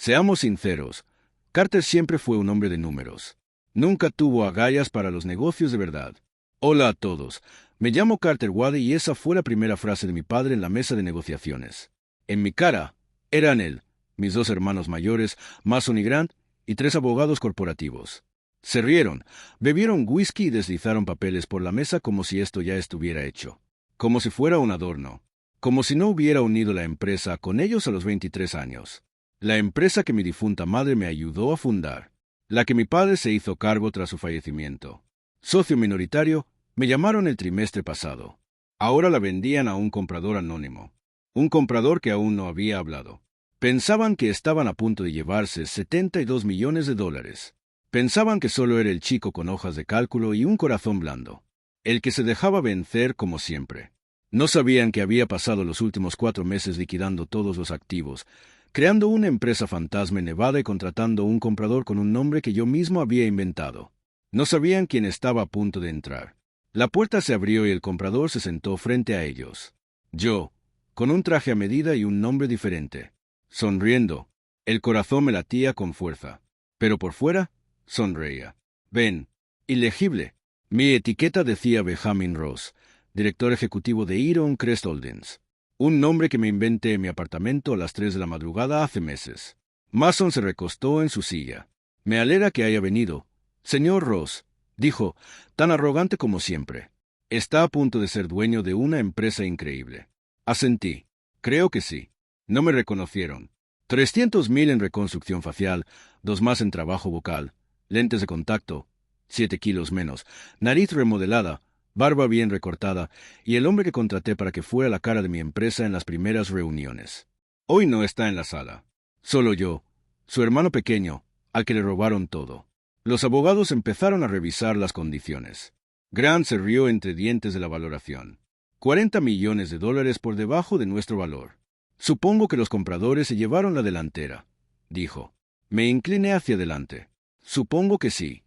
Seamos sinceros, Carter siempre fue un hombre de números. Nunca tuvo agallas para los negocios de verdad. Hola a todos, me llamo Carter Wade y esa fue la primera frase de mi padre en la mesa de negociaciones. En mi cara, eran él, mis dos hermanos mayores, Mason y Grant, y tres abogados corporativos. Se rieron, bebieron whisky y deslizaron papeles por la mesa como si esto ya estuviera hecho. Como si fuera un adorno. Como si no hubiera unido la empresa con ellos a los 23 años. La empresa que mi difunta madre me ayudó a fundar. La que mi padre se hizo cargo tras su fallecimiento. Socio minoritario, me llamaron el trimestre pasado. Ahora la vendían a un comprador anónimo. Un comprador que aún no había hablado. Pensaban que estaban a punto de llevarse $72 millones. Pensaban que solo era el chico con hojas de cálculo y un corazón blando. El que se dejaba vencer como siempre. No sabían que había pasado los últimos 4 meses liquidando todos los activos, creando una empresa fantasma en Nevada y contratando un comprador con un nombre que yo mismo había inventado. No sabían quién estaba a punto de entrar. La puerta se abrió y el comprador se sentó frente a ellos. Yo, con un traje a medida y un nombre diferente. Sonriendo, el corazón me latía con fuerza. Pero por fuera, sonreía. Ven, ilegible. Mi etiqueta decía Benjamin Ross, director ejecutivo de Iron Crest Holdings. Un nombre que me inventé en mi apartamento a las 3 de la madrugada hace meses. Mason se recostó en su silla. Me alegra que haya venido. Señor Ross, dijo, tan arrogante como siempre. Está a punto de ser dueño de una empresa increíble. Asentí. Creo que sí. No me reconocieron. 300,000 en reconstrucción facial, 2 más en trabajo vocal, lentes de contacto, 7 kilos menos, nariz remodelada, barba bien recortada, y el hombre que contraté para que fuera la cara de mi empresa en las primeras reuniones. Hoy no está en la sala. Solo yo, su hermano pequeño, al que le robaron todo. Los abogados empezaron a revisar las condiciones. Grant se rió entre dientes de la valoración. $40 millones por debajo de nuestro valor. Supongo que los compradores se llevaron la delantera, dijo. Me incliné hacia adelante. Supongo que sí.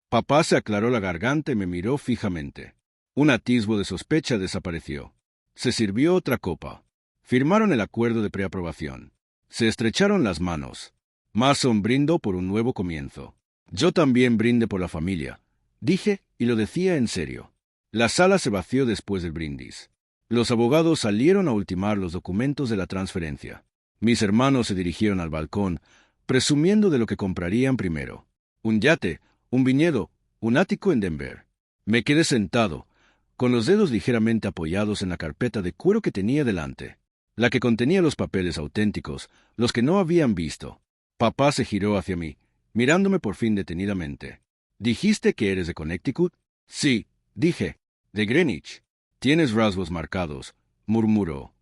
Papá se aclaró la garganta y me miró fijamente. Un atisbo de sospecha desapareció. Se sirvió otra copa. Firmaron el acuerdo de preaprobación. Se estrecharon las manos. Mason brindó por un nuevo comienzo. Yo también brindé por la familia, dije, y lo decía en serio. La sala se vació después del brindis. Los abogados salieron a ultimar los documentos de la transferencia. Mis hermanos se dirigieron al balcón, presumiendo de lo que comprarían primero. Un yate, un viñedo, un ático en Denver. Me quedé sentado, con los dedos ligeramente apoyados en la carpeta de cuero que tenía delante, la que contenía los papeles auténticos, los que no habían visto. Papá se giró hacia mí, mirándome por fin detenidamente. ¿Dijiste que eres de Connecticut? Sí, dije. De Greenwich. Tienes rasgos marcados, murmuró.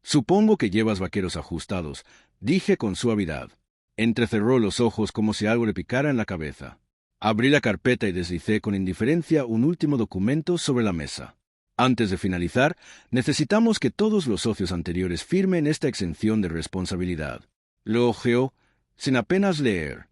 Supongo que llevas vaqueros ajustados, dije con suavidad. Entrecerró los ojos como si algo le picara en la cabeza. Abrí la carpeta y deslicé con indiferencia un último documento sobre la mesa. Antes de finalizar, necesitamos que todos los socios anteriores firmen esta exención de responsabilidad. Lo hojeó, sin apenas leer.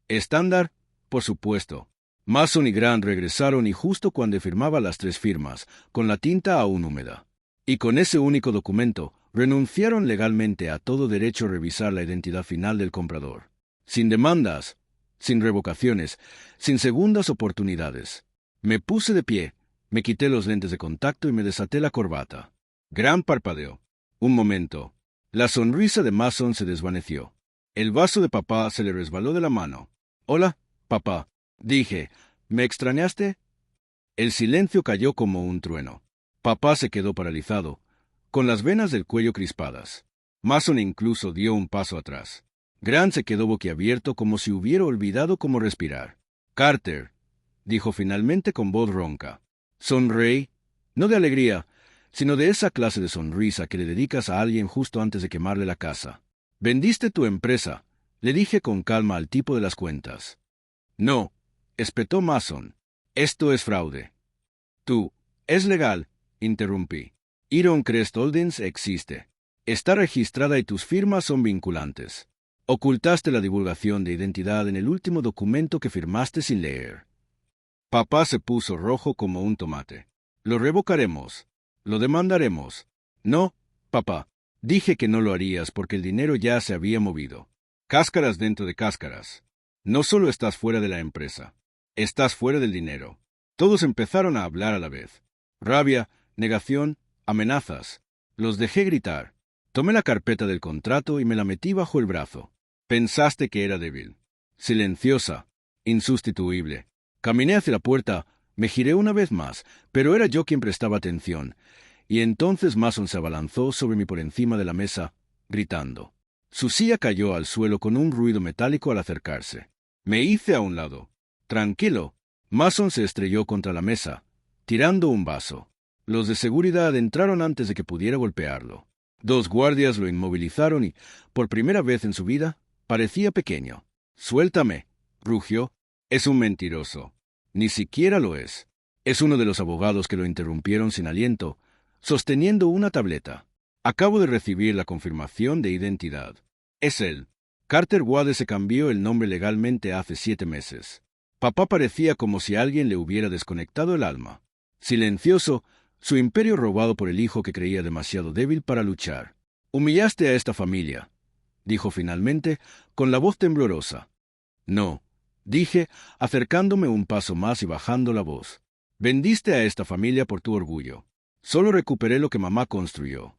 Estándar, por supuesto. Mason y Grant regresaron y justo cuando firmaba las 3 firmas, con la tinta aún húmeda. Y con ese único documento, renunciaron legalmente a todo derecho a revisar la identidad final del comprador. Sin demandas, sin revocaciones, sin segundas oportunidades. Me puse de pie, me quité los lentes de contacto y me desaté la corbata. Grant parpadeó. Un momento. La sonrisa de Mason se desvaneció. El vaso de papá se le resbaló de la mano. «Hola, papá», dije. «¿Me extrañaste?» El silencio cayó como un trueno. Papá se quedó paralizado, con las venas del cuello crispadas. Mason incluso dio un paso atrás. Grant se quedó boquiabierto como si hubiera olvidado cómo respirar. «Carter», dijo finalmente con voz ronca. Sonreí, no de alegría, sino de esa clase de sonrisa que le dedicas a alguien justo antes de quemarle la casa. «Vendiste tu empresa», le dije con calma al tipo de las cuentas. «No», espetó Mason. «Esto es fraude». «Tú, es legal», interrumpí. «Iron Crest Holdings existe. Está registrada y tus firmas son vinculantes. Ocultaste la divulgación de identidad en el último documento que firmaste sin leer». Papá se puso rojo como un tomate. «Lo revocaremos. Lo demandaremos». «No, papá. Dije que no lo harías porque el dinero ya se había movido». Cáscaras dentro de cáscaras. No solo estás fuera de la empresa, estás fuera del dinero. Todos empezaron a hablar a la vez. Rabia, negación, amenazas. Los dejé gritar. Tomé la carpeta del contrato y me la metí bajo el brazo. Pensaste que era débil. Silenciosa, insustituible. Caminé hacia la puerta, me giré una vez más, pero era yo quien prestaba atención, y entonces Mason se abalanzó sobre mí por encima de la mesa, gritando. Su silla cayó al suelo con un ruido metálico al acercarse. Me hice a un lado. Tranquilo. Mason se estrelló contra la mesa, tirando un vaso. Los de seguridad entraron antes de que pudiera golpearlo. 2 guardias lo inmovilizaron y, por primera vez en su vida, parecía pequeño. «Suéltame», rugió. «Es un mentiroso». Ni siquiera lo es. Es uno de los abogados que lo interrumpieron sin aliento, sosteniendo una tableta. Acabo de recibir la confirmación de identidad. Es él. Carter Wade se cambió el nombre legalmente hace 7 meses. Papá parecía como si alguien le hubiera desconectado el alma. Silencioso, su imperio robado por el hijo que creía demasiado débil para luchar. «Humillaste a esta familia», dijo finalmente, con la voz temblorosa. «No», dije, acercándome un paso más y bajando la voz. «Vendiste a esta familia por tu orgullo. Solo recuperé lo que mamá construyó».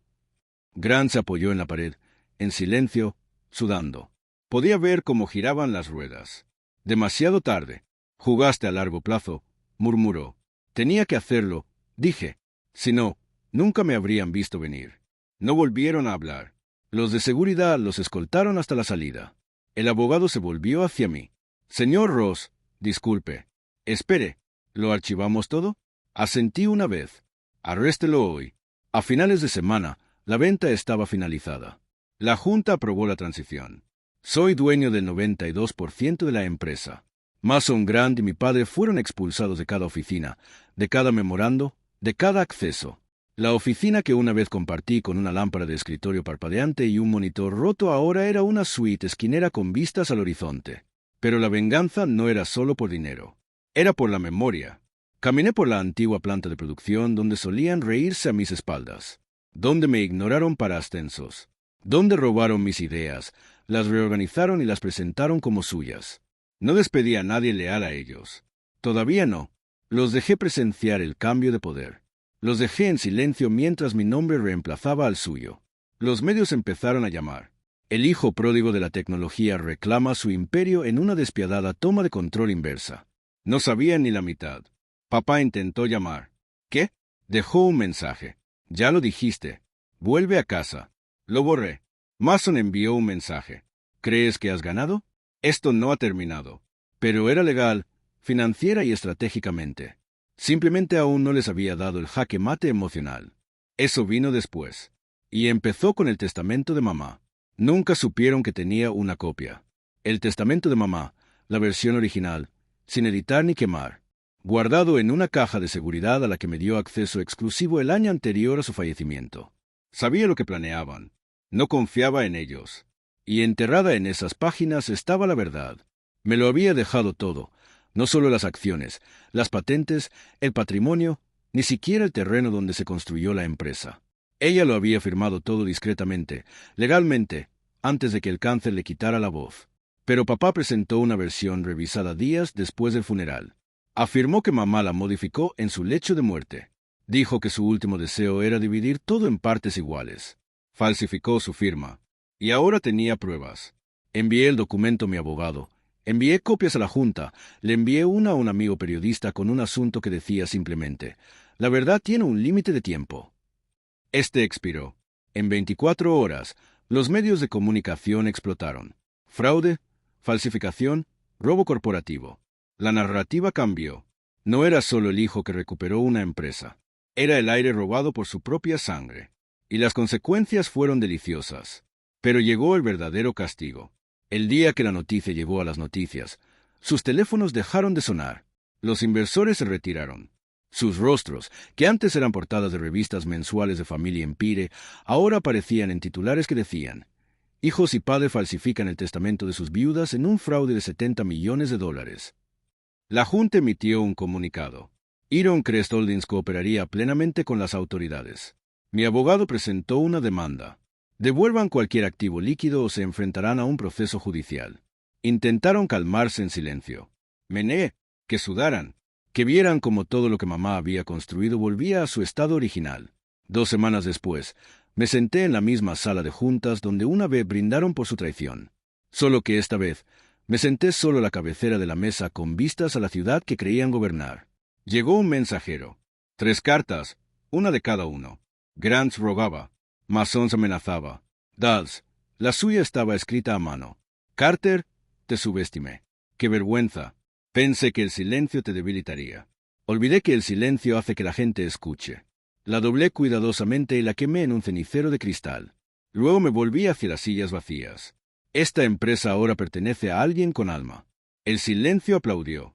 Grant se apoyó en la pared, en silencio, sudando. Podía ver cómo giraban las ruedas. «Demasiado tarde. Jugaste a largo plazo», murmuró. «Tenía que hacerlo», dije. «Si no, nunca me habrían visto venir». No volvieron a hablar. Los de seguridad los escoltaron hasta la salida. El abogado se volvió hacia mí. «Señor Ross, disculpe». «Espere, ¿lo archivamos todo?» Asentí una vez. «Arréstelo hoy». A finales de semana, la venta estaba finalizada. La Junta aprobó la transición. Soy dueño del 92% de la empresa. Mason, Grant y mi padre fueron expulsados de cada oficina, de cada memorando, de cada acceso. La oficina que una vez compartí con una lámpara de escritorio parpadeante y un monitor roto ahora era una suite esquinera con vistas al horizonte. Pero la venganza no era solo por dinero. Era por la memoria. Caminé por la antigua planta de producción donde solían reírse a mis espaldas, donde me ignoraron para ascensos, donde robaron mis ideas, las reorganizaron y las presentaron como suyas. No despedí a nadie leal a ellos. Todavía no. Los dejé presenciar el cambio de poder. Los dejé en silencio mientras mi nombre reemplazaba al suyo. Los medios empezaron a llamar. El hijo pródigo de la tecnología reclama su imperio en una despiadada toma de control inversa. No sabía ni la mitad. Papá intentó llamar. ¿Qué? Dejó un mensaje. Ya lo dijiste. Vuelve a casa. Lo borré. Mason envió un mensaje. ¿Crees que has ganado? Esto no ha terminado. Pero era legal, financiera y estratégicamente. Simplemente aún no les había dado el jaque mate emocional. Eso vino después. Y empezó con el testamento de mamá. Nunca supieron que tenía una copia. El testamento de mamá, la versión original, sin editar ni quemar, guardado en una caja de seguridad a la que me dio acceso exclusivo el año anterior a su fallecimiento. Sabía lo que planeaban. No confiaba en ellos. Y enterrada en esas páginas estaba la verdad. Me lo había dejado todo. No solo las acciones, las patentes, el patrimonio, ni siquiera el terreno donde se construyó la empresa. Ella lo había firmado todo discretamente, legalmente, antes de que el cáncer le quitara la voz. Pero papá presentó una versión revisada días después del funeral. Afirmó que mamá la modificó en su lecho de muerte. Dijo que su último deseo era dividir todo en partes iguales. Falsificó su firma. Y ahora tenía pruebas. Envié el documento a mi abogado. Envié copias a la Junta, le envié una a un amigo periodista con un asunto que decía simplemente: «La verdad tiene un límite de tiempo». Este expiró. En 24 horas, los medios de comunicación explotaron. Fraude, falsificación, robo corporativo. La narrativa cambió. No era solo el hijo que recuperó una empresa. Era el aire robado por su propia sangre. Y las consecuencias fueron deliciosas. Pero llegó el verdadero castigo. El día que la noticia llegó a las noticias, sus teléfonos dejaron de sonar. Los inversores se retiraron. Sus rostros, que antes eran portadas de revistas mensuales de familia Empire, ahora aparecían en titulares que decían: «Hijos y padre falsifican el testamento de sus viudas en un fraude de $70 millones». La Junta emitió un comunicado. Iron Crest Holdings cooperaría plenamente con las autoridades. Mi abogado presentó una demanda. Devuelvan cualquier activo líquido o se enfrentarán a un proceso judicial. Intentaron calmarse en silencio. Me negué, que sudaran, que vieran como todo lo que mamá había construido volvía a su estado original. 2 semanas después, me senté en la misma sala de juntas donde una vez brindaron por su traición. Solo que esta vez, me senté solo a la cabecera de la mesa con vistas a la ciudad que creían gobernar. Llegó un mensajero. 3 cartas, una de cada uno. Grants rogaba. Masons amenazaba. Dulles, la suya estaba escrita a mano. Carter, te subestimé. ¡Qué vergüenza! Pensé que el silencio te debilitaría. Olvidé que el silencio hace que la gente escuche. La doblé cuidadosamente y la quemé en un cenicero de cristal. Luego me volví hacia las sillas vacías. Esta empresa ahora pertenece a alguien con alma. El silencio aplaudió.